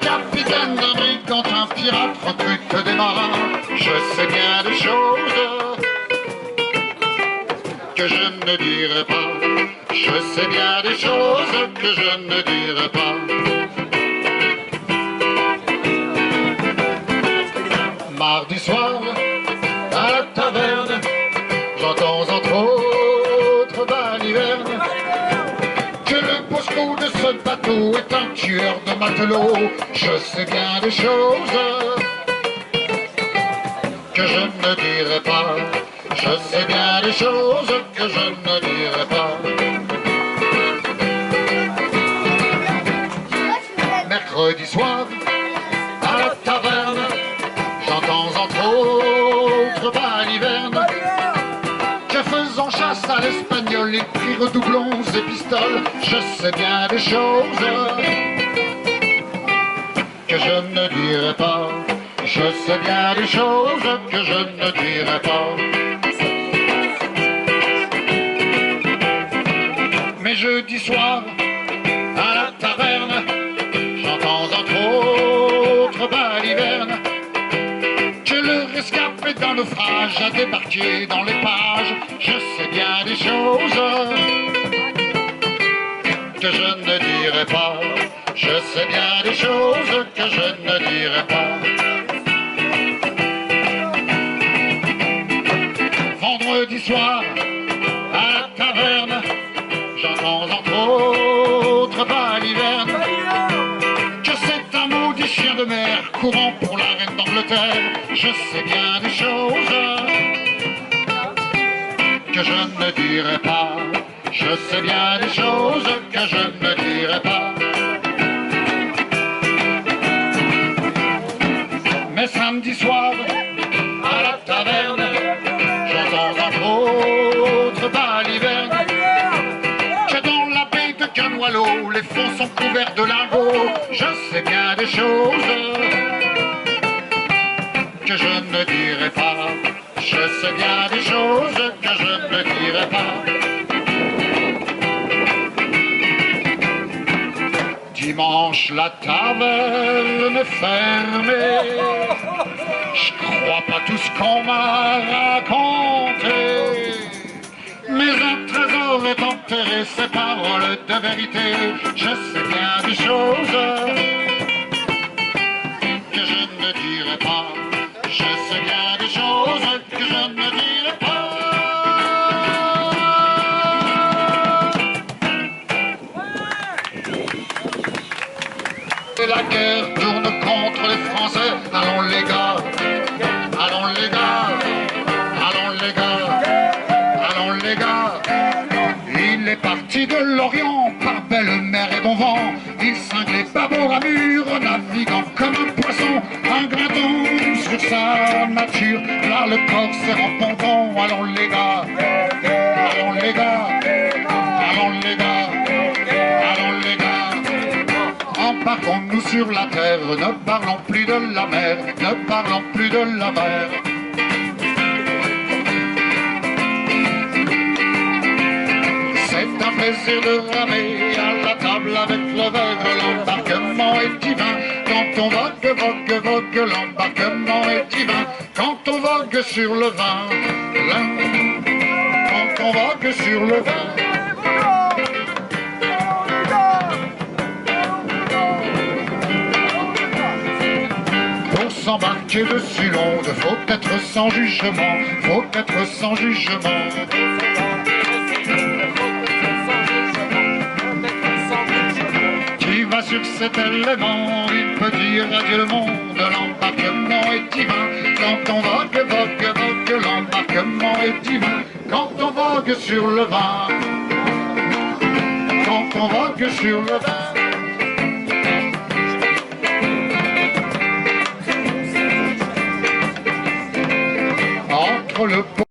capitaine d'un brigantin pirate recrute des marins. Je sais bien des choses que je ne dirai pas. Je sais bien des choses que je ne dirai pas. Mardi soir, à la taverne, j'entends entre autres balivernes que le bosco de ce bateau est un tueur de matelots. Je sais bien des choses que je ne dirai pas. Je sais bien des choses que je ne dirai pas. Mercredi soir, à la taverne, j'entends entre autres balivernes que faisant chasse à l'espagnol, ils crient redoublons et pistoles. Je sais bien des choses que je ne dirai pas. Je sais bien des choses que je ne dirai pas. Mais jeudi soir, à la taverne, j'entends entre autres balivernes que le rescapé d'un naufrage a débarqué dans les pages. Je sais bien des choses que je ne dirai pas. Je sais bien des choses que je ne dirai pas. Vendredi soir, à la taverne, j'entends entre autres balivernes que c'est un maudit chien de mer courant pour la reine d'Angleterre. Je sais bien des choses que je ne dirai pas. Je sais bien des choses que je ne dirai pas. Mais samedi soir, à la taverne, j'entends entre autres balivernes que dans la baie de Canoillo, les fonds sont couverts de lingots. Je sais bien des choses que je ne dirai pas. Je sais bien des choses que je ne dirai pas. Dimanche, la taverne est fermée. Je crois pas tout ce qu'on m'a raconté. Mais un trésor est enterré, ces paroles de vérité. Je sais bien des choses que je ne dirai pas. Je sais bien des choses que je ne dirai pas. Et la guerre tourne contre les Français. Allons les gars, allons les gars, allons les gars, allons les gars. Il est parti de l'Orient par belle mer et bon vent. Il cingle les babords à mur, naviguant comme un poisson, un gratton sur sa nature. Là le corps s'est repentant. Allons les gars, allons les gars, allons les gars, allons les gars. Embarquons-nous sur la terre, ne parlons plus de la mer, ne parlons plus de la mer. C'est un plaisir de ramer à la table avec le verre. L'embarquement est divin quand on vogue, vogue, vogue. L'embarquement est divin quand on vogue sur le vin. Quand on vogue sur le vin. Pour s'embarquer dessus l'onde, faut être sans jugement, faut être sans jugement. Sur cet élément, il peut dire adieu le monde. L'embarquement est divin quand on vogue, vogue, vogue. L'embarquement est divin quand on vogue sur le vin. Quand on vogue sur le vin. Entre le